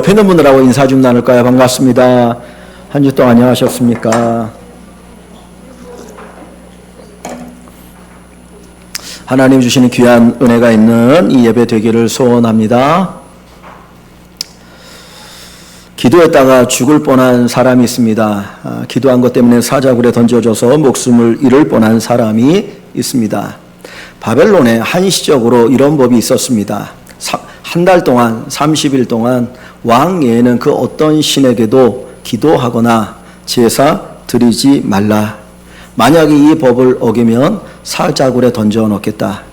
옆에 있는 분들하고 인사 좀 나눌까요? 반갑습니다. 한 주 동안 안녕하셨습니까? 하나님 주시는 귀한 은혜가 있는 이 예배 되기를 소원합니다. 기도했다가 죽을 뻔한 사람이 있습니다. 기도한 것 때문에 사자굴에 던져져서 목숨을 잃을 뻔한 사람이 있습니다. 바벨론에 한시적으로 이런 법이 있었습니다. 한 달 동안 30일 동안 왕 외에는 그 어떤 신에게도 기도하거나 제사 드리지 말라. 만약에 이 법을 어기면 사자굴에 던져 넣겠다.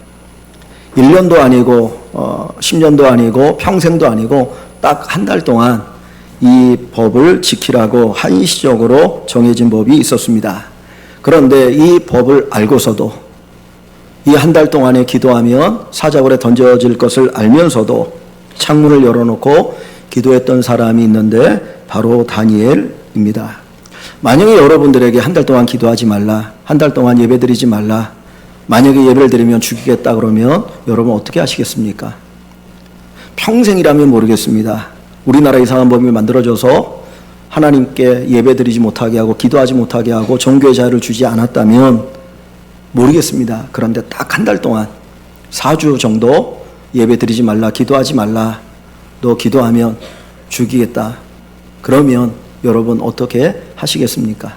1년도 아니고 10년도 아니고 평생도 아니고 딱 한 달 동안 이 법을 지키라고 한시적으로 정해진 법이 있었습니다. 그런데 이 법을 알고서도 이 한 달 동안에 기도하면 사자굴에 던져질 것을 알면서도 창문을 열어놓고 기도했던 사람이 있는데 바로 다니엘입니다. 만약에 여러분들에게 한 달 동안 기도하지 말라, 한 달 동안 예배드리지 말라, 만약에 예배를 드리면 죽이겠다 그러면 여러분 어떻게 하시겠습니까? 평생이라면 모르겠습니다. 우리나라 이상한 법이 만들어져서 하나님께 예배드리지 못하게 하고 기도하지 못하게 하고 종교의 자유를 주지 않았다면 모르겠습니다. 그런데 딱 한 달 동안 4주 정도 예배드리지 말라, 기도하지 말라, 너 기도하면 죽이겠다. 그러면 여러분 어떻게 하시겠습니까?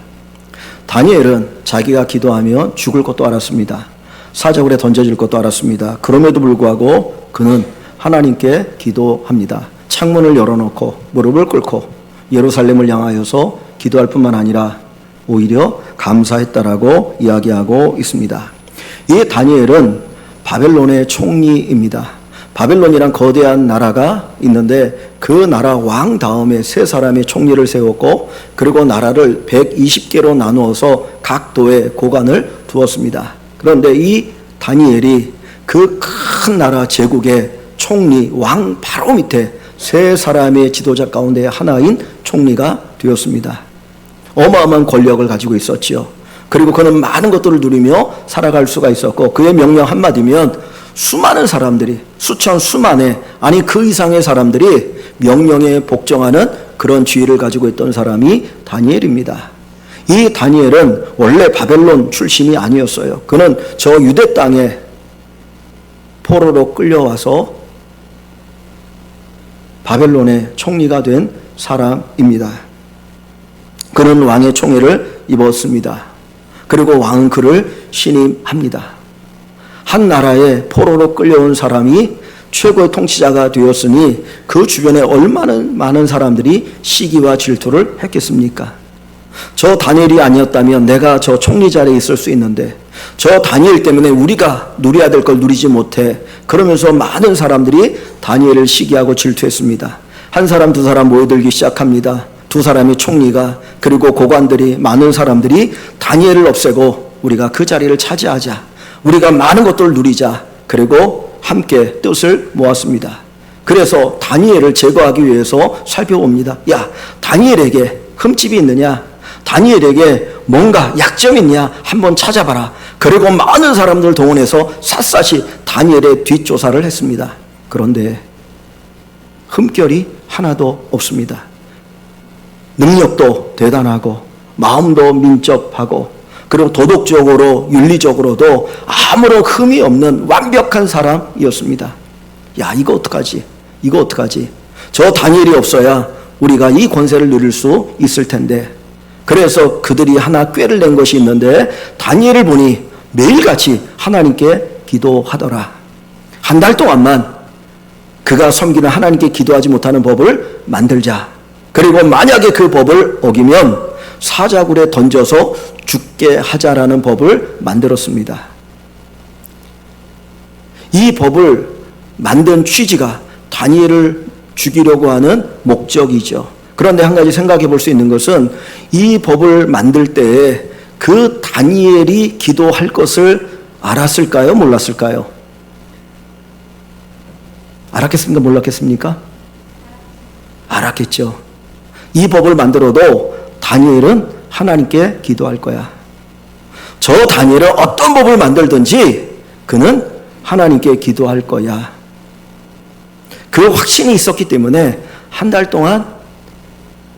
다니엘은 자기가 기도하면 죽을 것도 알았습니다. 사자굴에 던져질 것도 알았습니다. 그럼에도 불구하고 그는 하나님께 기도합니다. 창문을 열어놓고 무릎을 꿇고 예루살렘을 향하여서 기도할 뿐만 아니라 오히려 감사했다라고 이야기하고 있습니다. 이 다니엘은 바벨론의 총리입니다. 바벨론이란 거대한 나라가 있는데 그 나라 왕 다음에 세 사람의 총리를 세웠고 그리고 나라를 120개로 나누어서 각 도에 고관을 두었습니다. 그런데 이 다니엘이 그 큰 나라 제국의 총리 왕 바로 밑에 세 사람의 지도자 가운데 하나인 총리가 되었습니다. 어마어마한 권력을 가지고 있었지요. 그리고 그는 많은 것들을 누리며 살아갈 수가 있었고 그의 명령 한마디면 수많은 사람들이 수만의 아니 그 이상의 사람들이 명령에 복종하는 그런 지위를 가지고 있던 사람이 다니엘입니다. 이 다니엘은 원래 바벨론 출신이 아니었어요. 그는 저 유대 땅에 포로로 끌려와서 바벨론의 총리가 된 사람입니다. 그는 왕의 총애를 입었습니다. 그리고 왕은 그를 신임합니다. 한 나라에 포로로 끌려온 사람이 최고의 통치자가 되었으니 그 주변에 얼마나 많은 사람들이 시기와 질투를 했겠습니까? 저 다니엘이 아니었다면 내가 저 총리 자리에 있을 수 있는데 저 다니엘 때문에 우리가 누려야 될 걸 누리지 못해. 그러면서 많은 사람들이 다니엘을 시기하고 질투했습니다. 한 사람 두 사람 모여들기 시작합니다. 두 사람의 총리가 그리고 고관들이 많은 사람들이 다니엘을 없애고 우리가 그 자리를 차지하자. 우리가 많은 것들을 누리자. 그리고 함께 뜻을 모았습니다. 그래서 다니엘을 제거하기 위해서 살펴봅니다. 야, 다니엘에게 흠집이 있느냐? 다니엘에게 뭔가 약점이 있냐? 한번 찾아봐라. 그리고 많은 사람들을 동원해서 샅샅이 다니엘의 뒷조사를 했습니다. 그런데 흠결이 하나도 없습니다. 능력도 대단하고 마음도 민첩하고 그리고 도덕적으로 윤리적으로도 아무런 흠이 없는 완벽한 사람이었습니다. 야, 이거 어떡하지? 이거 어떡하지? 저 다니엘이 없어야 우리가 이 권세를 누릴 수 있을 텐데. 그래서 그들이 하나 꾀를 낸 것이 있는데 다니엘을 보니 매일같이 하나님께 기도하더라. 한 달 동안만 그가 섬기는 하나님께 기도하지 못하는 법을 만들자. 그리고 만약에 그 법을 어기면 사자굴에 던져서 죽게 하자라는 법을 만들었습니다. 이 법을 만든 취지가 다니엘을 죽이려고 하는 목적이죠. 그런데 한 가지 생각해 볼 수 있는 것은 이 법을 만들 때에 그 다니엘이 기도할 것을 알았을까요? 몰랐을까요? 알았겠습니까? 몰랐겠습니까? 알았겠죠. 이 법을 만들어도 다니엘은 하나님께 기도할 거야. 저 다니엘은 어떤 법을 만들든지 그는 하나님께 기도할 거야. 그 확신이 있었기 때문에 한 달 동안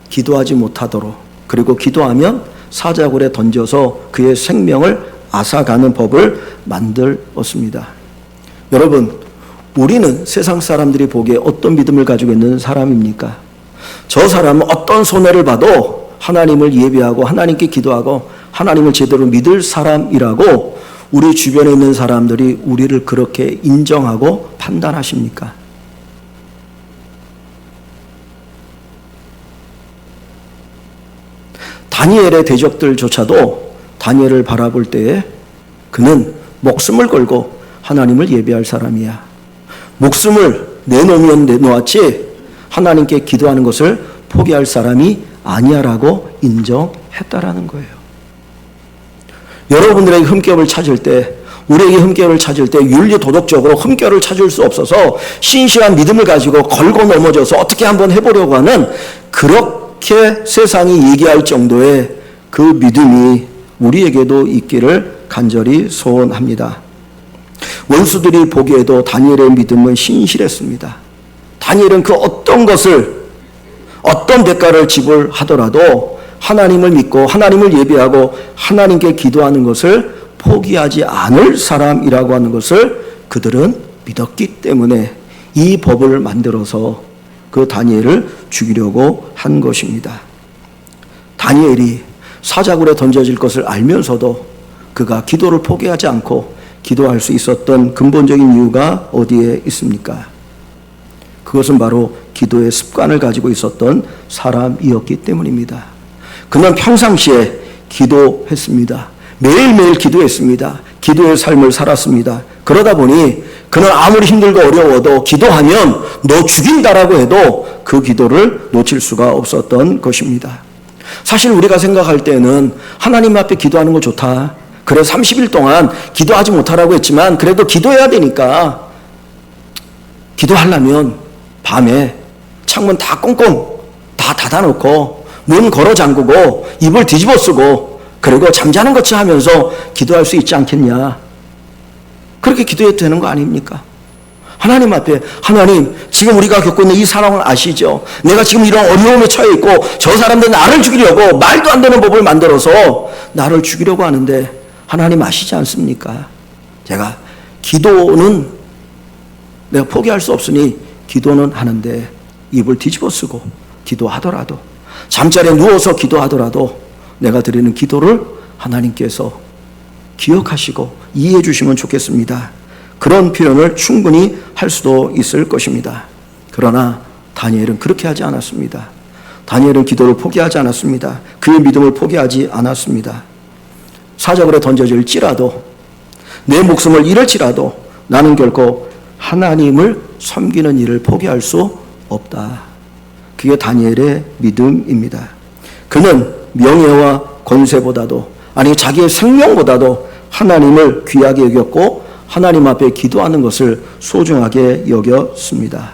기도하지 못하도록, 그리고 기도하면 사자굴에 던져서 그의 생명을 앗아가는 법을 만들었습니다. 여러분, 우리는 세상 사람들이 보기에 어떤 믿음을 가지고 있는 사람입니까? 저 사람은 어떤 손해를 봐도 하나님을 예배하고 하나님께 기도하고 하나님을 제대로 믿을 사람이라고 우리 주변에 있는 사람들이 우리를 그렇게 인정하고 판단하십니까? 다니엘의 대적들조차도 다니엘을 바라볼 때에 그는 목숨을 걸고 하나님을 예배할 사람이야. 목숨을 내놓으면 내놓았지 하나님께 기도하는 것을 포기할 사람이 아니야라고 인정했다라는 거예요. 여러분들에게 흠결을 찾을 때, 우리에게 흠결을 찾을 때 윤리 도덕적으로 흠결을 찾을 수 없어서 신실한 믿음을 가지고 걸고 넘어져서 어떻게 한번 해보려고 하는, 그렇게 세상이 얘기할 정도의 그 믿음이 우리에게도 있기를 간절히 소원합니다. 원수들이 보기에도 다니엘의 믿음은 신실했습니다. 다니엘은 그 어떤 것을, 어떤 대가를 지불하더라도 하나님을 믿고 하나님을 예배하고 하나님께 기도하는 것을 포기하지 않을 사람이라고 하는 것을 그들은 믿었기 때문에 이 법을 만들어서 그 다니엘을 죽이려고 한 것입니다. 다니엘이 사자굴에 던져질 것을 알면서도 그가 기도를 포기하지 않고 기도할 수 있었던 근본적인 이유가 어디에 있습니까? 그것은 바로 기도의 습관을 가지고 있었던 사람이었기 때문입니다. 그는 평상시에 기도했습니다. 매일매일 기도했습니다. 기도의 삶을 살았습니다. 그러다 보니 그는 아무리 힘들고 어려워도 기도하면 너 죽인다라고 해도 그 기도를 놓칠 수가 없었던 것입니다. 사실 우리가 생각할 때는 하나님 앞에 기도하는 거 좋다. 그래 30일 동안 기도하지 못하라고 했지만 그래도 기도해야 되니까 기도하려면 밤에 창문 다 꽁꽁 다 닫아놓고 문 걸어 잠그고 이불 뒤집어 쓰고 그리고 잠자는 것처 하면서 기도할 수 있지 않겠냐. 그렇게 기도해도 되는 거 아닙니까? 하나님 앞에, 하나님 지금 우리가 겪고 있는 이 상황을 아시죠? 내가 지금 이런 어려움에 처해 있고 저 사람들은 나를 죽이려고 말도 안 되는 법을 만들어서 나를 죽이려고 하는데 하나님 아시지 않습니까? 제가 기도는 내가 포기할 수 없으니 기도는 하는데 입을 뒤집어 쓰고 기도하더라도 잠자리에 누워서 기도하더라도 내가 드리는 기도를 하나님께서 기억하시고 이해해 주시면 좋겠습니다. 그런 표현을 충분히 할 수도 있을 것입니다. 그러나 다니엘은 그렇게 하지 않았습니다. 다니엘은 기도를 포기하지 않았습니다. 그의 믿음을 포기하지 않았습니다. 사자굴에 던져질지라도 내 목숨을 잃을지라도 나는 결코 하나님을 섬기는 일을 포기할 수 없다. 그게 다니엘의 믿음입니다. 그는 명예와 권세보다도, 아니 자기의 생명보다도 하나님을 귀하게 여겼고 하나님 앞에 기도하는 것을 소중하게 여겼습니다.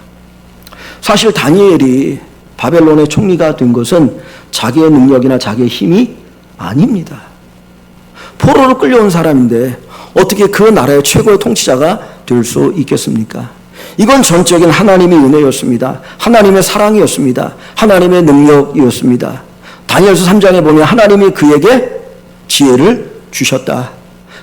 사실 다니엘이 바벨론의 총리가 된 것은 자기의 능력이나 자기의 힘이 아닙니다. 포로로 끌려온 사람인데 어떻게 그 나라의 최고의 통치자가 될 수 있겠습니까? 이건 전적인 하나님의 은혜였습니다. 하나님의 사랑이었습니다. 하나님의 능력이었습니다. 다니엘서 3장에 보면 하나님이 그에게 지혜를 주셨다.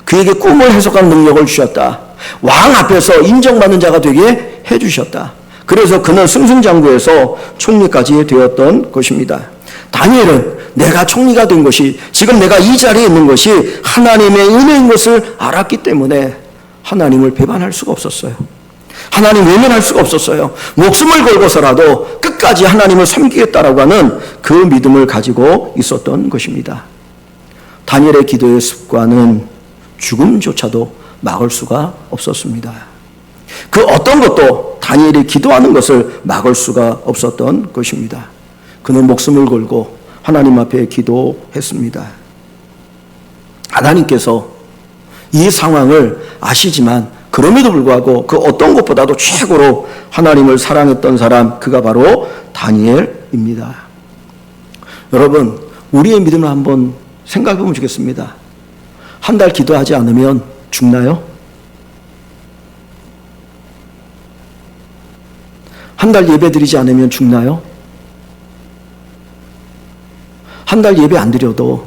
그에게 꿈을 해석하는 능력을 주셨다. 왕 앞에서 인정받는 자가 되게 해주셨다. 그래서 그는 승승장구해서 총리까지 되었던 것입니다. 다니엘은 내가 총리가 된 것이, 지금 내가 이 자리에 있는 것이 하나님의 은혜인 것을 알았기 때문에 하나님을 배반할 수가 없었어요. 하나님 외면할 수가 없었어요. 목숨을 걸고서라도 끝까지 하나님을 섬기겠다라고 하는 그 믿음을 가지고 있었던 것입니다. 다니엘의 기도의 습관은 죽음조차도 막을 수가 없었습니다. 그 어떤 것도 다니엘이 기도하는 것을 막을 수가 없었던 것입니다. 그는 목숨을 걸고 하나님 앞에 기도했습니다. 하나님께서 이 상황을 아시지만 그럼에도 불구하고 그 어떤 것보다도 최고로 하나님을 사랑했던 사람, 그가 바로 다니엘입니다. 여러분, 우리의 믿음을 한번 생각해 보면 좋겠습니다. 한 달 기도하지 않으면 죽나요? 한 달 예배 드리지 않으면 죽나요? 한 달 예배 안 드려도,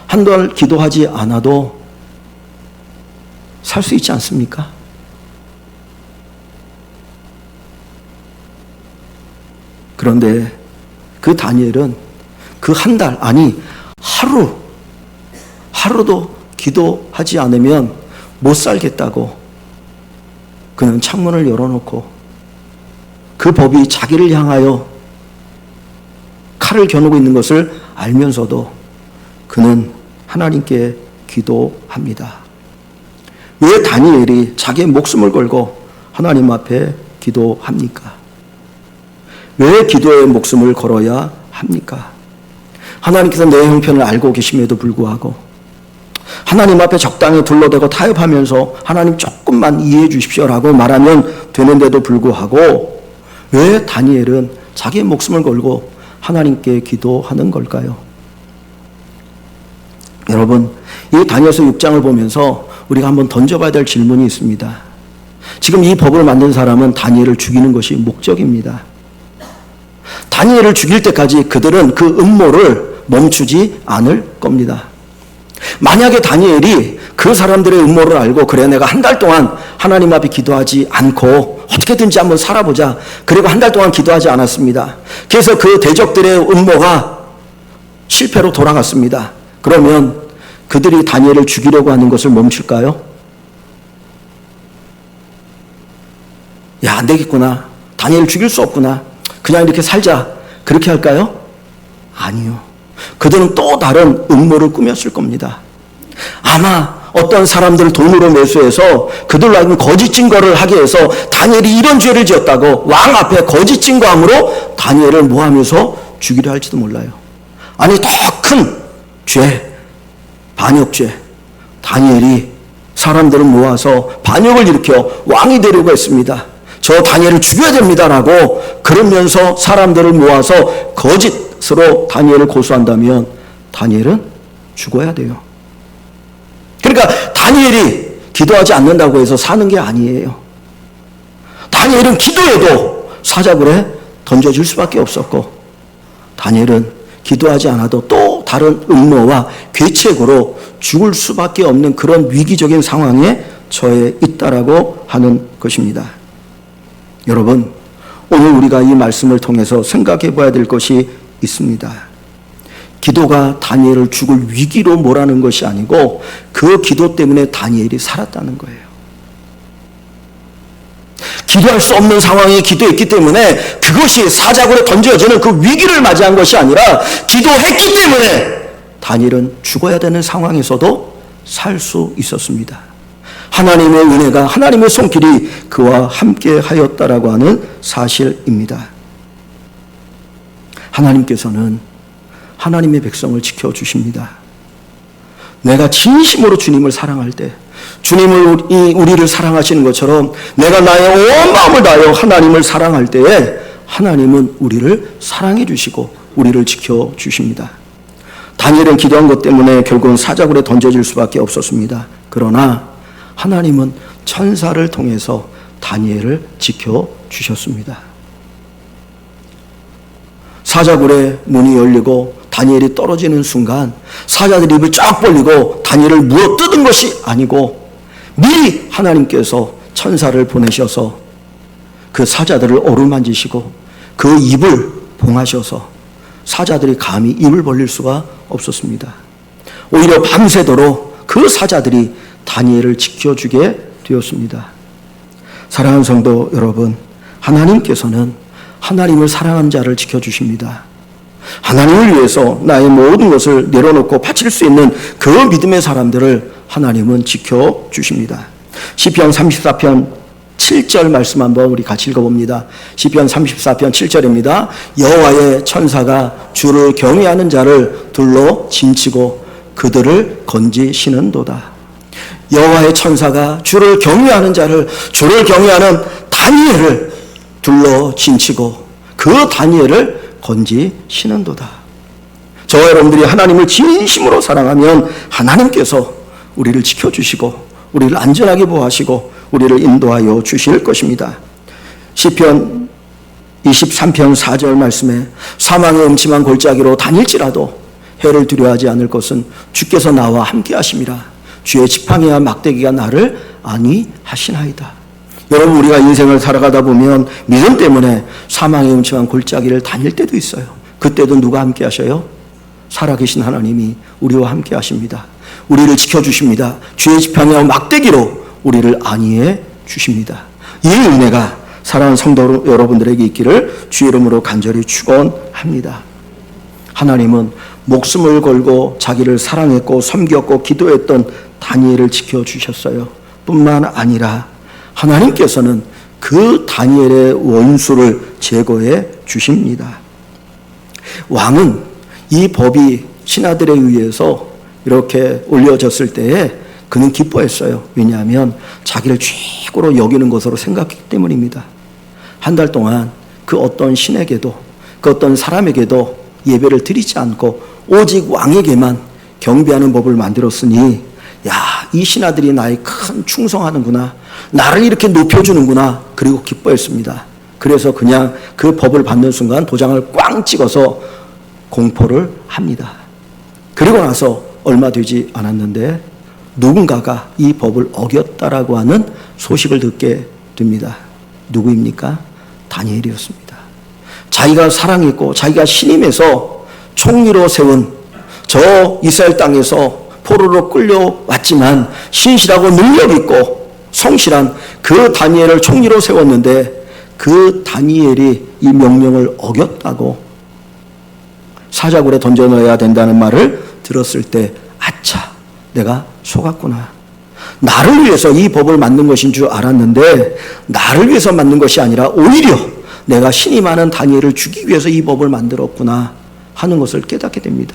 한 달 기도하지 않아도 살 수 있지 않습니까? 그런데 그 다니엘은 그 한 달, 아니 하루도 기도하지 않으면 못 살겠다고 그는 창문을 열어놓고 그 법이 자기를 향하여 칼을 겨누고 있는 것을 알면서도 그는 하나님께 기도합니다. 왜 다니엘이 자기의 목숨을 걸고 하나님 앞에 기도합니까? 왜 기도의 목숨을 걸어야 합니까? 하나님께서 내 형편을 알고 계심에도 불구하고 하나님 앞에 적당히 둘러대고 타협하면서 하나님 조금만 이해해 주십시오라고 말하면 되는데도 불구하고 왜 다니엘은 자기의 목숨을 걸고 하나님께 기도하는 걸까요? 여러분, 이 다니엘서 6장을 보면서 우리가 한번 던져봐야 될 질문이 있습니다. 지금 이 법을 만든 사람은 다니엘을 죽이는 것이 목적입니다. 다니엘을 죽일 때까지 그들은 그 음모를 멈추지 않을 겁니다. 만약에 다니엘이 그 사람들의 음모를 알고 그래 내가 한 달 동안 하나님 앞에 기도하지 않고 어떻게든지 한번 살아보자. 그리고 한 달 동안 기도하지 않았습니다. 그래서 그 대적들의 음모가 실패로 돌아갔습니다. 그러면 그들이 다니엘을 죽이려고 하는 것을 멈출까요? 야, 안 되겠구나. 다니엘을 죽일 수 없구나. 그냥 이렇게 살자. 그렇게 할까요? 아니요. 그들은 또 다른 음모를 꾸몄을 겁니다. 아마 어떤 사람들을 돈으로 매수해서 그들로 하여금 거짓 증거를 하게 해서 다니엘이 이런 죄를 지었다고 왕 앞에 거짓 증거함으로 다니엘을 모함해서 죽이려 할지도 몰라요. 아니, 더 큰 죄, 반역죄. 다니엘이 사람들을 모아서 반역을 일으켜 왕이 되려고 했습니다. 저 다니엘을 죽여야 됩니다라고 그러면서 사람들을 모아서 거짓으로 다니엘을 고소한다면 다니엘은 죽어야 돼요. 그러니까 다니엘이 기도하지 않는다고 해서 사는 게 아니에요. 다니엘은 기도해도 사자굴에 던져질 수밖에 없었고 다니엘은 기도하지 않아도 또 다른 음모와 괴책으로 죽을 수밖에 없는 그런 위기적인 상황에 처해 있다라고 하는 것입니다. 여러분, 오늘 우리가 이 말씀을 통해서 생각해 봐야 될 것이 있습니다. 기도가 다니엘을 죽을 위기로 몰아넣은 것이 아니고 그 기도 때문에 다니엘이 살았다는 거예요. 기도할 수 없는 상황에 기도했기 때문에 그것이 사자굴에 던져지는 그 위기를 맞이한 것이 아니라 기도했기 때문에 다니엘은 죽어야 되는 상황에서도 살 수 있었습니다. 하나님의 은혜가, 하나님의 손길이 그와 함께 하였다라고 하는 사실입니다. 하나님께서는 하나님의 백성을 지켜주십니다. 내가 진심으로 주님을 사랑할 때 주님을 우리를 사랑하시는 것처럼 내가 나의 온 마음을 다하여 하나님을 사랑할 때에 하나님은 우리를 사랑해 주시고 우리를 지켜주십니다. 다니엘은 기도한 것 때문에 결국은 사자굴에 던져질 수밖에 없었습니다. 그러나 하나님은 천사를 통해서 다니엘을 지켜주셨습니다. 사자굴의 문이 열리고 다니엘이 떨어지는 순간 사자들이 입을 쫙 벌리고 다니엘을 물어뜯은 것이 아니고 미리 하나님께서 천사를 보내셔서 그 사자들을 어루만지시고 그 입을 봉하셔서 사자들이 감히 입을 벌릴 수가 없었습니다. 오히려 밤새도록 그 사자들이 다니엘을 지켜주게 되었습니다. 사랑하는 성도 여러분, 하나님께서는 하나님을 사랑하는 자를 지켜주십니다. 하나님을 위해서 나의 모든 것을 내려놓고 바칠 수 있는 그 믿음의 사람들을 하나님은 지켜주십니다. 시편 34편 7절 말씀 한번 우리 같이 읽어봅니다. 시편 34편 7절입니다. 여호와의 천사가 주를 경외하는 자를 둘러 진치고 그들을 건지시는도다. 여호와의 천사가 주를 경외하는 자를, 주를 경외하는 다니엘을 둘러 진치고 그 다니엘을 건지시는도다. 저와 여러분들이 하나님을 진심으로 사랑하면 하나님께서 우리를 지켜주시고 우리를 안전하게 보호하시고 우리를 인도하여 주실 것입니다. 시편 23편 4절 말씀에 사망의 음침한 골짜기로 다닐지라도 해를 두려워하지 않을 것은 주께서 나와 함께 하심이라. 주의 지팡이와 막대기가 나를 안위하시나이다. 여러분, 우리가 인생을 살아가다 보면 믿음 때문에 사망의 음침한 골짜기를 다닐 때도 있어요. 그때도 누가 함께 하셔요? 살아계신 하나님이 우리와 함께 하십니다. 우리를 지켜주십니다. 주의 지팡이와 막대기로 우리를 안위해 주십니다. 이 은혜가 사랑하는 성도 여러분들에게 있기를 주의 이름으로 간절히 축원합니다. 하나님은 목숨을 걸고 자기를 사랑했고 섬겼고 기도했던 다니엘을 지켜주셨어요. 뿐만 아니라 하나님께서는 그 다니엘의 원수를 제거해 주십니다. 왕은 이 법이 신하들에 의해서 이렇게 올려졌을 때에 그는 기뻐했어요. 왜냐하면 자기를 최고로 여기는 것으로 생각했기 때문입니다. 한 달 동안 그 어떤 신에게도 그 어떤 사람에게도 예배를 드리지 않고 오직 왕에게만 경배하는 법을 만들었으니, 야, 이 신하들이 나의 큰 충성하는구나, 나를 이렇게 높여주는구나, 그리고 기뻐했습니다. 그래서 그냥 그 법을 받는 순간 도장을 꽝 찍어서 공포를 합니다. 그리고 나서 얼마 되지 않았는데 누군가가 이 법을 어겼다라고 하는 소식을 듣게 됩니다. 누구입니까? 다니엘이었습니다. 자기가 사랑했고 자기가 신임해서 총리로 세운, 저 이스라엘 땅에서 포로로 끌려왔지만 신실하고 능력있고 성실한 그 다니엘을 총리로 세웠는데 그 다니엘이 이 명령을 어겼다고 사자굴에 던져넣어야 된다는 말을 들었을 때, 아차, 내가 속았구나. 나를 위해서 이 법을 만든 것인 줄 알았는데 나를 위해서 만든 것이 아니라 오히려 내가 신임하는 다니엘을 죽이기 위해서 이 법을 만들었구나 하는 것을 깨닫게 됩니다.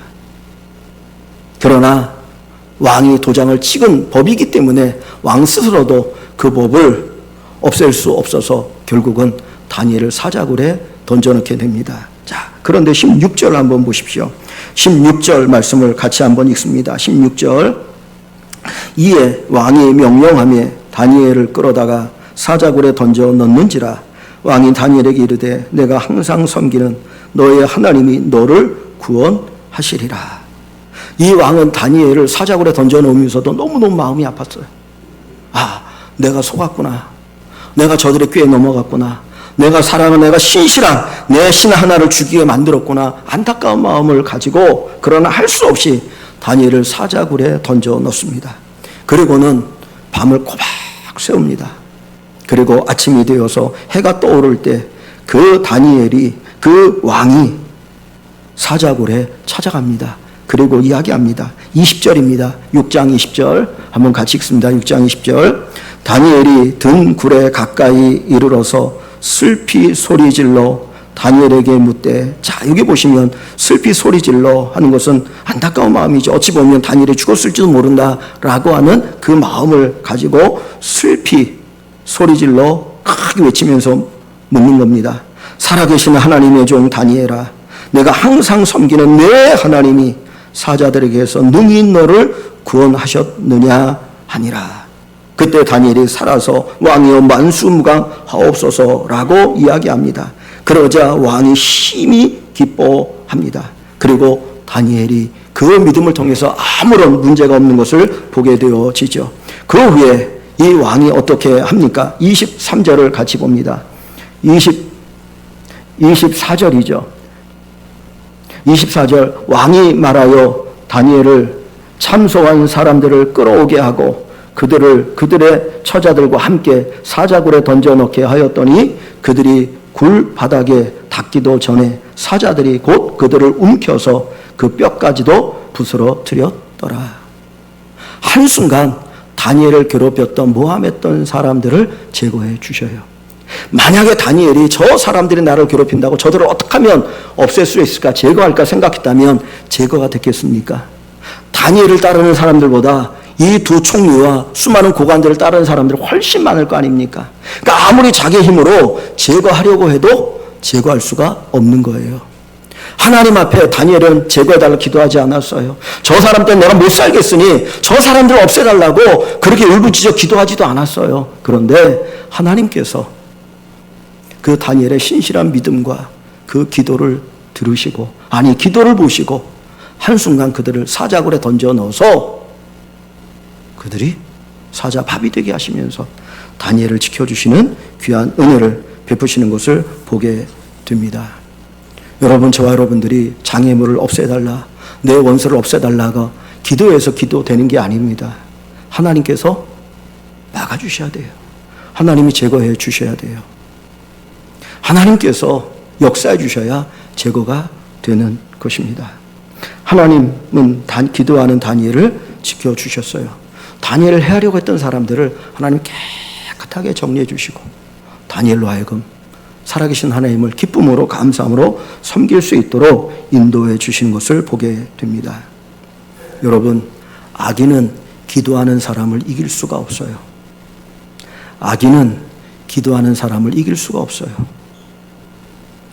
그러나 왕이 도장을 찍은 법이기 때문에 왕 스스로도 그 법을 없앨 수 없어서 결국은 다니엘을 사자굴에 던져넣게 됩니다. 자, 그런데 16절 한번 보십시오. 16절 말씀을 같이 한번 읽습니다. 16절. 이에 왕이 명령하며 다니엘을 끌어다가 사자굴에 던져 넣는지라. 왕이 다니엘에게 이르되 내가 항상 섬기는 너의 하나님이 너를 구원하시리라. 이 왕은 다니엘을 사자굴에 던져 놓으면서도 너무너무 마음이 아팠어요. 아, 내가 속았구나. 내가 저들의 꾀에 넘어갔구나. 내가 사랑하는, 내가 신실한 내 신 하나를 죽이게 만들었구나. 안타까운 마음을 가지고, 그러나 할 수 없이 다니엘을 사자굴에 던져 넣습니다. 그리고는 밤을 꼬박 세웁니다. 그리고 아침이 되어서 해가 떠오를 때 그 다니엘이, 그 왕이 사자굴에 찾아갑니다. 그리고 이야기합니다. 20절입니다. 6장 20절 한번 같이 읽습니다. 6장 20절. 다니엘이 든 굴에 가까이 이르러서 슬피 소리질러 다니엘에게 묻되, 자, 여기 보시면 슬피 소리질러 하는 것은 안타까운 마음이죠. 어찌 보면 다니엘이 죽었을지도 모른다라고 하는 그 마음을 가지고 슬피 소리질러 크게 외치면서 묻는 겁니다. 살아계신 하나님의 종 다니엘아, 내가 항상 섬기는 내 하나님이 사자들에게서 능히 너를 구원하셨느냐 하니라. 그때 다니엘이 살아서 왕이여 만수무강하옵소서라고 이야기합니다. 그러자 왕이 심히 기뻐합니다. 그리고 다니엘이 그 믿음을 통해서 아무런 문제가 없는 것을 보게 되어지죠. 그 후에 이 왕이 어떻게 합니까? 23절을 같이 봅니다. 24절이죠. 24절. 왕이 말하여 다니엘을 참소한 사람들을 끌어오게 하고 그들의 처자들과 함께 사자굴에 던져넣게 하였더니 그들이 굴 바닥에 닿기도 전에 사자들이 곧 그들을 움켜서 그 뼈까지도 부스러뜨렸더라. 한순간 다니엘을 괴롭혔던 모함했던 사람들을 제거해 주셔요. 만약에 다니엘이 저 사람들이 나를 괴롭힌다고 저들을 어떻게 하면 없앨 수 있을까, 제거할까 생각했다면 제거가 됐겠습니까? 다니엘을 따르는 사람들보다 이 두 총리와 수많은 고관들을 따르는 사람들이 훨씬 많을 거 아닙니까? 그러니까 아무리 자기 힘으로 제거하려고 해도 제거할 수가 없는 거예요. 하나님 앞에 다니엘은 제거해달라고 기도하지 않았어요. 저 사람 때문에 내가 못 살겠으니 저 사람들을 없애달라고 그렇게 울부짖어 기도하지도 않았어요. 그런데 하나님께서 그 다니엘의 신실한 믿음과 그 기도를 들으시고, 아니 기도를 보시고 한순간 그들을 사자굴에 던져 넣어서 그들이 사자 밥이 되게 하시면서 다니엘을 지켜주시는 귀한 은혜를 베푸시는 것을 보게 됩니다. 여러분, 저와 여러분들이 장애물을 없애달라, 내 원수를 없애달라가 기도해서 기도되는 게 아닙니다. 하나님께서 막아주셔야 돼요. 하나님이 제거해 주셔야 돼요. 하나님께서 역사해 주셔야 제거가 되는 것입니다. 하나님은 기도하는 다니엘을 지켜주셨어요. 다니엘을 해하려고 했던 사람들을 하나님 깨끗하게 정리해 주시고 다니엘로 하여금 살아계신 하나님을 기쁨으로 감사함으로 섬길 수 있도록 인도해 주시는 것을 보게 됩니다. 여러분, 악인은 기도하는 사람을 이길 수가 없어요. 악인은 기도하는 사람을 이길 수가 없어요.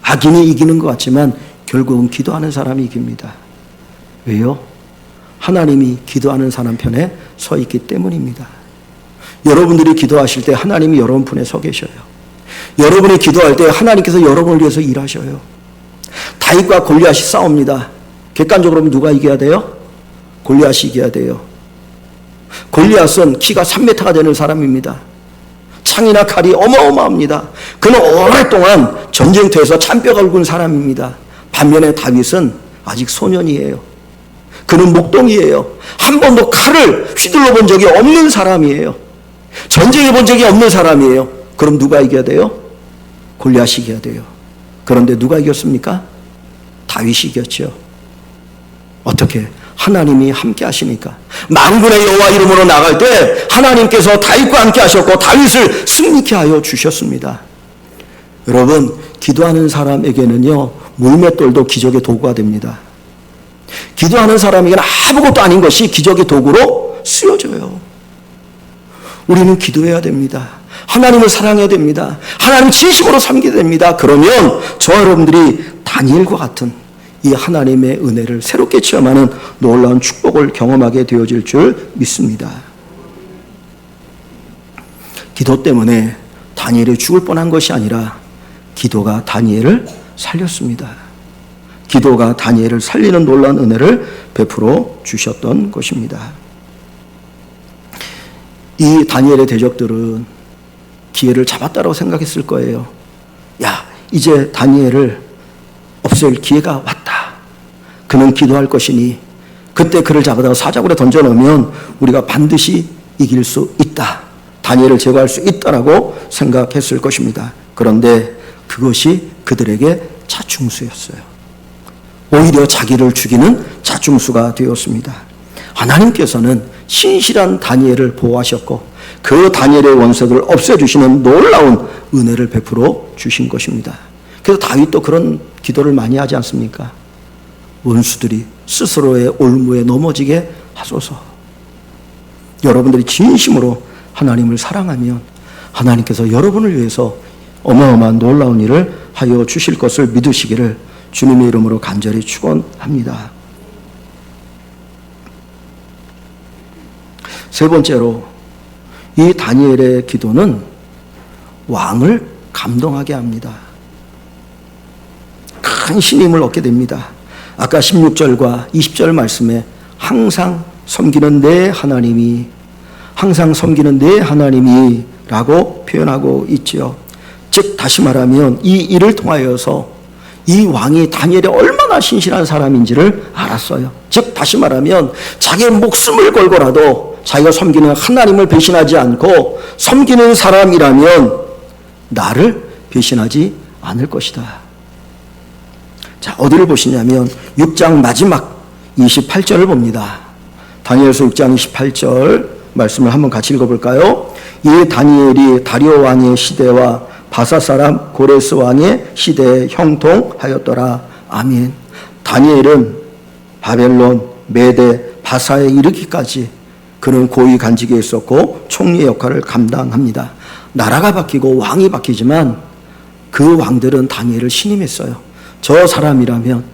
악인이 이기는 것 같지만 결국은 기도하는 사람이 이깁니다. 왜요? 하나님이 기도하는 사람 편에 서 있기 때문입니다. 여러분들이 기도하실 때 하나님이 여러분 편에 서 계셔요. 여러분이 기도할 때 하나님께서 여러분을 위해서 일하셔요. 다윗과 골리앗이 싸웁니다. 객관적으로 보면 누가 이겨야 돼요? 골리앗이 이겨야 돼요. 골리앗은 키가 3m가 되는 사람입니다. 창이나 칼이 어마어마합니다. 그는 오랫동안 전쟁터에서 잔뼈가 굵은 사람입니다. 반면에 다윗은 아직 소년이에요. 그는 목동이에요. 한 번도 칼을 휘둘러 본 적이 없는 사람이에요. 전쟁해 본 적이 없는 사람이에요. 그럼 누가 이겨야 돼요? 골리앗이 이겨야 돼요. 그런데 누가 이겼습니까? 다윗이 이겼죠. 어떻게? 하나님이 함께 하시니까. 만군의 여호와 이름으로 나갈 때 하나님께서 다윗과 함께 하셨고 다윗을 승리케 하여 주셨습니다. 여러분, 기도하는 사람에게는요, 물맷돌도 기적의 도구가 됩니다. 기도하는 사람에게는 아무것도 아닌 것이 기적의 도구로 쓰여져요. 우리는 기도해야 됩니다. 하나님을 사랑해야 됩니다. 하나님을 진심으로 섬겨야 됩니다. 그러면 저와 여러분들이 다니엘과 같은 이 하나님의 은혜를 새롭게 체험하는 놀라운 축복을 경험하게 되어질 줄 믿습니다. 기도 때문에 다니엘이 죽을 뻔한 것이 아니라 기도가 다니엘을 살렸습니다. 기도가 다니엘을 살리는 놀라운 은혜를 베풀어 주셨던 것입니다. 이 다니엘의 대적들은 기회를 잡았다고 생각했을 거예요. 야, 이제 다니엘을 없앨 기회가 왔다. 그는 기도할 것이니 그때 그를 잡아다가 사자굴에 던져놓으면 우리가 반드시 이길 수 있다. 다니엘을 제거할 수 있다라고 생각했을 것입니다. 그런데 그것이 그들에게 자충수였어요. 오히려 자기를 죽이는 자충수가 되었습니다. 하나님께서는 신실한 다니엘을 보호하셨고 그 다니엘의 원수들을 없애주시는 놀라운 은혜를 베풀어 주신 것입니다. 그래서 다윗도 그런 기도를 많이 하지 않습니까? 원수들이 스스로의 올무에 넘어지게 하소서. 여러분들이 진심으로 하나님을 사랑하면 하나님께서 여러분을 위해서 어마어마한 놀라운 일을 하여 주실 것을 믿으시기를 주님의 이름으로 간절히 축원합니다. 세 번째로, 이 다니엘의 기도는 왕을 감동하게 합니다. 큰 신임을 얻게 됩니다. 아까 16절과 20절 말씀에 항상 섬기는 내 하나님이, 항상 섬기는 내 하나님이 라고 표현하고 있죠. 즉 다시 말하면 이 일을 통하여서 이 왕이 다니엘이 얼마나 신실한 사람인지를 알았어요. 즉 다시 말하면 자기의 목숨을 걸고라도 자기가 섬기는 하나님을 배신하지 않고 섬기는 사람이라면 나를 배신하지 않을 것이다. 자, 어디를 보시냐면 6장 마지막 28절을 봅니다. 다니엘서 6장 28절 말씀을 한번 같이 읽어볼까요? 이 다니엘이 다리오 왕의 시대와 바사 사람 고레스 왕의 시대에 형통하였더라. 아멘. 다니엘은 바벨론, 메대, 바사에 이르기까지 그는 고위 간직에 있었고 총리의 역할을 감당합니다. 나라가 바뀌고 왕이 바뀌지만 그 왕들은 다니엘을 신임했어요. 저 사람이면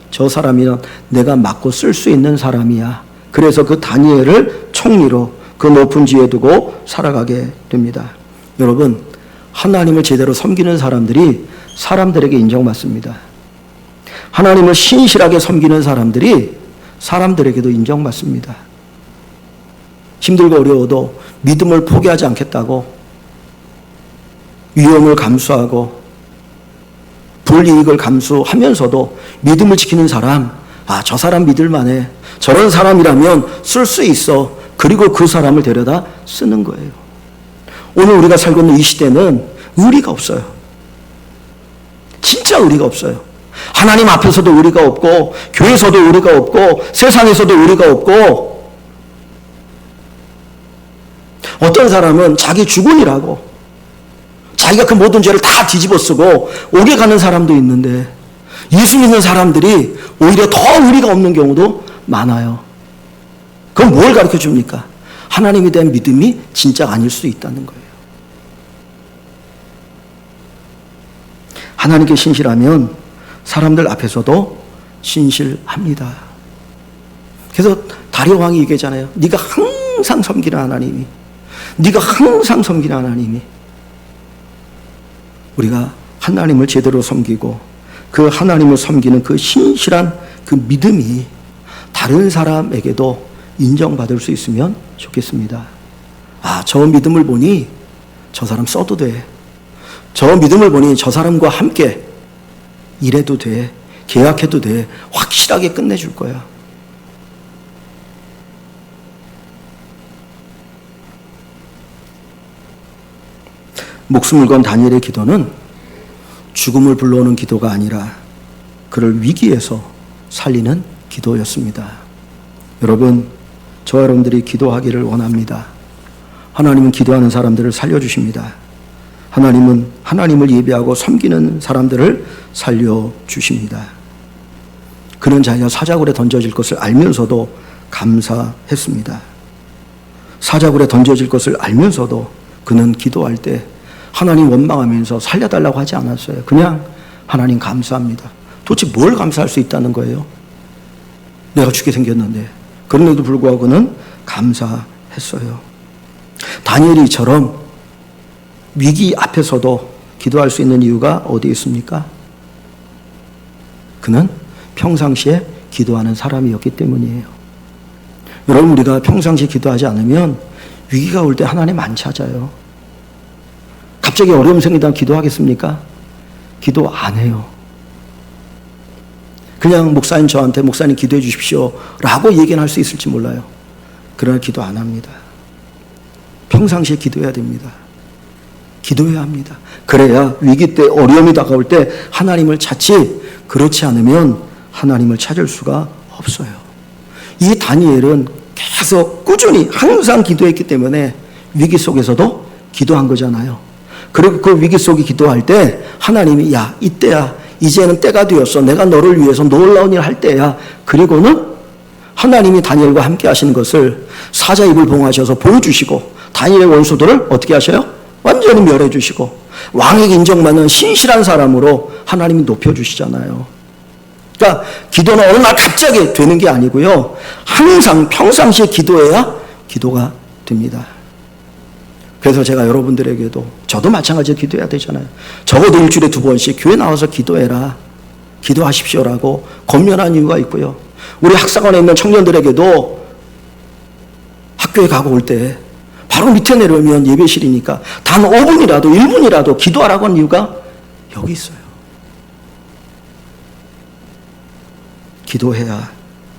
내가 맡고 쓸 수 있는 사람이야. 그래서 그 다니엘을 총리로 그 높은 지위에 두고 살아가게 됩니다. 여러분, 하나님을 제대로 섬기는 사람들이 사람들에게 인정받습니다. 하나님을 신실하게 섬기는 사람들이 사람들에게도 인정받습니다. 힘들고 어려워도 믿음을 포기하지 않겠다고 위험을 감수하고 불이익을 감수하면서도 믿음을 지키는 사람, 저 사람 믿을만해. 저런 사람이라면 쓸 수 있어. 그리고 그 사람을 데려다 쓰는 거예요. 오늘 우리가 살고 있는 이 시대는 의리가 없어요. 진짜 의리가 없어요. 하나님 앞에서도 의리가 없고, 교회에서도 의리가 없고, 세상에서도 의리가 없고, 어떤 사람은 자기 주군이라고 자기가 그 모든 죄를 다 뒤집어 쓰고 옥에 가는 사람도 있는데, 예수 믿는 사람들이 오히려 더 의리가 없는 경우도 많아요. 그럼 뭘 가르쳐 줍니까? 하나님에 대한 믿음이 진짜 아닐 수 있다는 거예요. 하나님께 신실하면 사람들 앞에서도 신실합니다. 그래서 다리오 왕이 얘기하잖아요. 네가 항상 섬기는 하나님이, 네가 항상 섬기는 하나님이, 우리가 하나님을 제대로 섬기고 그 하나님을 섬기는 그 신실한 그 믿음이 다른 사람에게도 인정받을 수 있으면 좋겠습니다. 저 믿음을 보니 저 사람 써도 돼. 저 믿음을 보니 저 사람과 함께 일해도 돼. 계약해도 돼. 확실하게 끝내줄 거야. 목숨을 건 다니엘의 기도는 죽음을 불러오는 기도가 아니라 그를 위기에서 살리는 기도였습니다. 여러분, 저와 여러분들이 기도하기를 원합니다. 하나님은 기도하는 사람들을 살려주십니다. 하나님은 하나님을 예배하고 섬기는 사람들을 살려주십니다. 그는 자기가 사자굴에 던져질 것을 알면서도 감사했습니다. 사자굴에 던져질 것을 알면서도 그는 기도할 때 하나님 원망하면서 살려달라고 하지 않았어요. 그냥 하나님 감사합니다. 도대체 뭘 감사할 수 있다는 거예요? 내가 죽게 생겼는데. 그런데도 불구하고 그는 감사했어요. 다니엘이 이처럼 위기 앞에서도 기도할 수 있는 이유가 어디에 있습니까? 그는 평상시에 기도하는 사람이었기 때문이에요. 여러분, 우리가 평상시에 기도하지 않으면 위기가 올 때 하나님 안 찾아요. 갑자기 어려움 생기다 기도하겠습니까? 기도 안 해요. 그냥 목사님 저한테 목사님 기도해 주십시오 라고 얘기는 할 수 있을지 몰라요. 그러나 기도 안 합니다. 평상시에 기도해야 됩니다. 기도해야 합니다. 그래야 위기 때 어려움이 다가올 때 하나님을 찾지, 그렇지 않으면 하나님을 찾을 수가 없어요. 이 다니엘은 계속 꾸준히 항상 기도했기 때문에 위기 속에서도 기도한 거잖아요. 그리고 그 위기 속에 기도할 때 하나님이 이때야, 이제는 때가 되었어. 내가 너를 위해서 놀라운 일 할 때야. 그리고는 하나님이 다니엘과 함께 하시는 것을 사자 입을 봉하셔서 보여주시고 다니엘의 원수들을 어떻게 하셔요? 완전히 멸해 주시고 왕에게 인정받는 신실한 사람으로 하나님이 높여주시잖아요. 그러니까 기도는 어느 날 갑자기 되는 게 아니고요. 항상 평상시에 기도해야 기도가 됩니다. 그래서 제가 여러분들에게도, 저도 마찬가지로 기도해야 되잖아요. 적어도 일주일에 2번씩 교회 나와서 기도해라, 기도하십시오라고 권면한 이유가 있고요. 우리 학사관에 있는 청년들에게도 학교에 가고 올 때 바로 밑에 내려오면 예배실이니까 단 5분이라도 1분이라도 기도하라고 한 이유가 여기 있어요. 기도해야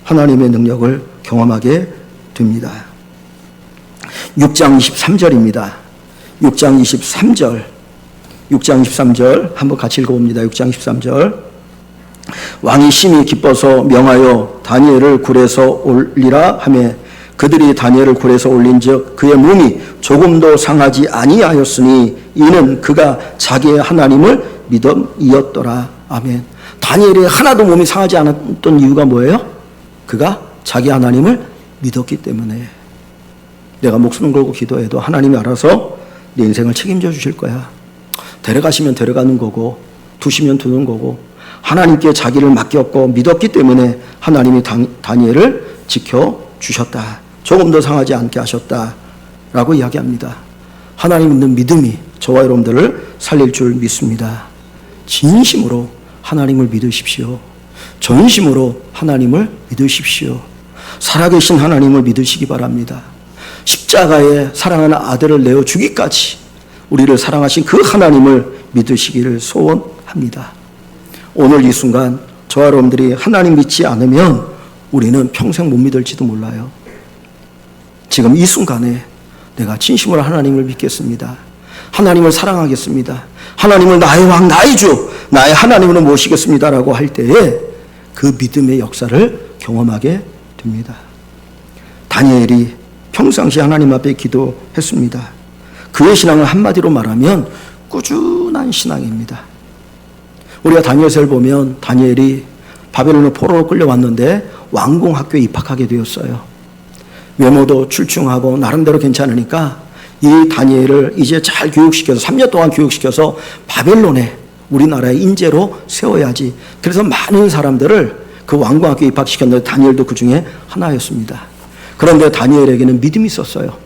하나님의 능력을 경험하게 됩니다. 6장 23절입니다. 6장 23절 한번 같이 읽어봅니다. 6장 23절. 왕이 심히 기뻐서 명하여 다니엘을 굴에서 올리라 하며 그들이 다니엘을 굴에서 올린즉 그의 몸이 조금도 상하지 아니하였으니 이는 그가 자기의 하나님을 믿음이었더라. 아멘. 다니엘이 하나도 몸이 상하지 않았던 이유가 뭐예요? 그가 자기 하나님을 믿었기 때문에. 내가 목숨을 걸고 기도해도 하나님이 알아서 내 인생을 책임져 주실 거야. 데려가시면 데려가는 거고 두시면 두는 거고, 하나님께 자기를 맡겼고 믿었기 때문에 하나님이 다니엘을 지켜주셨다. 조금 더 상하지 않게 하셨다라고 이야기합니다. 하나님 믿는 믿음이 저와 여러분들을 살릴 줄 믿습니다. 진심으로 하나님을 믿으십시오. 전심으로 하나님을 믿으십시오. 살아계신 하나님을 믿으시기 바랍니다. 십자가에 사랑하는 아들을 내어 주기까지 우리를 사랑하신 그 하나님을 믿으시기를 소원합니다. 오늘 이 순간 저와 여러분들이 하나님 믿지 않으면 우리는 평생 못 믿을지도 몰라요. 지금 이 순간에 내가 진심으로 하나님을 믿겠습니다. 하나님을 사랑하겠습니다. 하나님을 나의 왕, 나의 주, 나의 하나님으로 모시겠습니다라고 할 때에 그 믿음의 역사를 경험하게 됩니다. 다니엘이 평상시 하나님 앞에 기도했습니다. 그의 신앙을 한마디로 말하면 꾸준한 신앙입니다. 우리가 다니엘서를 보면 다니엘이 바벨론의 포로로 끌려왔는데 왕궁 학교에 입학하게 되었어요. 외모도 출중하고 나름대로 괜찮으니까 이 다니엘을 이제 잘 교육시켜서 3년 동안 교육시켜서 바벨론에 우리나라의 인재로 세워야지. 그래서 많은 사람들을 그 왕궁 학교에 입학시켰는데 다니엘도 그 중에 하나였습니다. 그런데 다니엘에게는 믿음이 있었어요.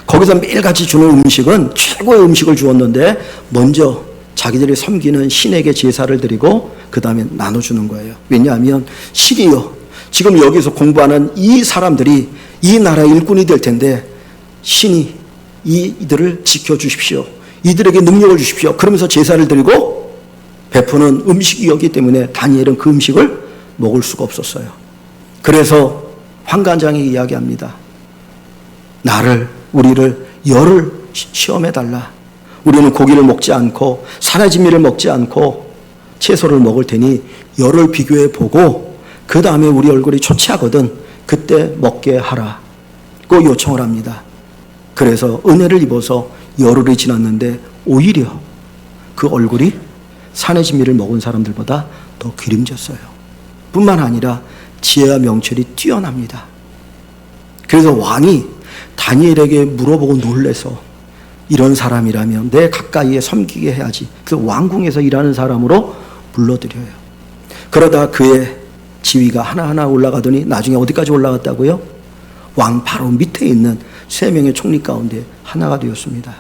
거기서 매일같이 주는 음식은 최고의 음식을 주었는데 먼저 자기들이 섬기는 신에게 제사를 드리고 그 다음에 나눠주는 거예요. 왜냐하면 신이요, 지금 여기서 공부하는 이 사람들이 이 나라의 일꾼이 될 텐데 신이 이들을 지켜주십시오. 이들에게 능력을 주십시오. 그러면서 제사를 드리고 베푸는 음식이었기 때문에 다니엘은 그 음식을 먹을 수가 없었어요. 그래서 환관장이 이야기합니다. 우리를 열을 시험해달라. 우리는 고기를 먹지 않고 산의 진미를 먹지 않고 채소를 먹을 테니 열을 비교해 보고 그 다음에 우리 얼굴이 초췌하거든 그때 먹게 하라고 요청을 합니다. 그래서 은혜를 입어서 열흘이 지났는데 오히려 그 얼굴이 산의 진미를 먹은 사람들보다 더 기름졌어요. 뿐만 아니라 지혜와 명철이 뛰어납니다. 그래서 왕이 다니엘에게 물어보고 놀래서 이런 사람이라면 내 가까이에 섬기게 해야지. 그래서 왕궁에서 일하는 사람으로 불러들여요. 그러다 그의 지위가 하나하나 올라가더니 나중에 어디까지 올라갔다고요? 왕 바로 밑에 있는 3명의 총리 가운데 하나가 되었습니다.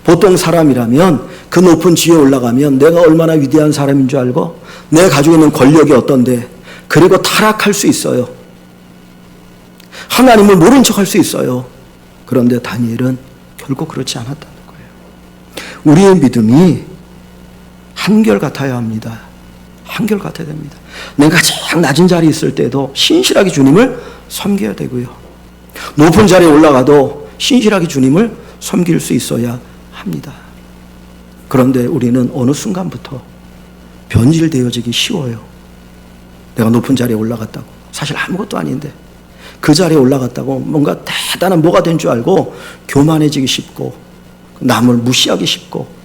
보통 사람이라면 그 높은 지위에 올라가면 내가 얼마나 위대한 사람인 줄 알고 내가 가지고 있는 권력이 어떤데 그리고 타락할 수 있어요. 하나님을 모른 척할 수 있어요. 그런데 다니엘은 결국 그렇지 않았다는 거예요. 우리의 믿음이 한결같아야 합니다. 한결같아야 됩니다. 내가 가장 낮은 자리에 있을 때도 신실하게 주님을 섬겨야 되고요. 높은 자리에 올라가도 신실하게 주님을 섬길 수 있어야 합니다. 그런데 우리는 어느 순간부터 변질되어지기 쉬워요. 내가 높은 자리에 올라갔다고 사실 아무것도 아닌데 그 자리에 올라갔다고 뭔가 대단한 뭐가 된 줄 알고 교만해지기 쉽고 남을 무시하기 쉽고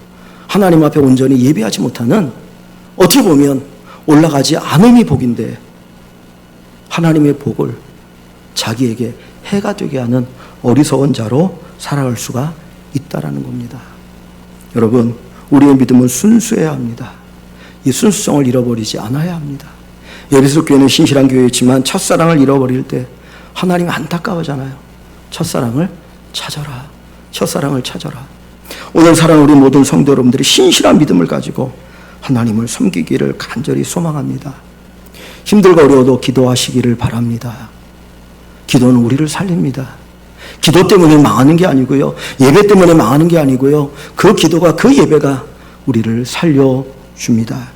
하나님 앞에 온전히 예배하지 못하는, 어떻게 보면 올라가지 않음이 복인데 하나님의 복을 자기에게 해가 되게 하는 어리석은 자로 살아갈 수가 있다라는 겁니다. 여러분, 우리의 믿음은 순수해야 합니다. 이 순수성을 잃어버리지 않아야 합니다. 에베소 교회는 신실한 교회였지만 첫사랑을 잃어버릴 때 하나님 안타까워하잖아요. 첫사랑을 찾아라. 첫사랑을 찾아라. 오늘 사랑하는 우리 모든 성도 여러분들이 신실한 믿음을 가지고 하나님을 섬기기를 간절히 소망합니다. 힘들고 어려워도 기도하시기를 바랍니다. 기도는 우리를 살립니다. 기도 때문에 망하는 게 아니고요. 예배 때문에 망하는 게 아니고요. 그 기도가, 그 예배가 우리를 살려줍니다.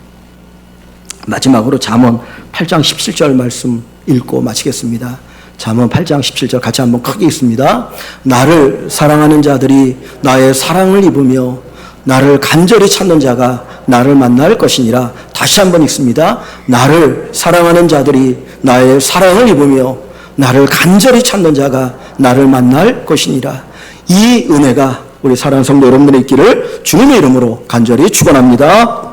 마지막으로 잠언 8장 17절 말씀 읽고 마치겠습니다. 잠언 8장 17절 같이 한번 크게 읽습니다. 나를 사랑하는 자들이 나의 사랑을 입으며 나를 간절히 찾는 자가 나를 만날 것이니라. 다시 한번 읽습니다. 나를 사랑하는 자들이 나의 사랑을 입으며 나를 간절히 찾는 자가 나를 만날 것이니라. 이 은혜가 우리 사랑하는 성도 여러분들의 있기를 주님의 이름으로 간절히 축원합니다.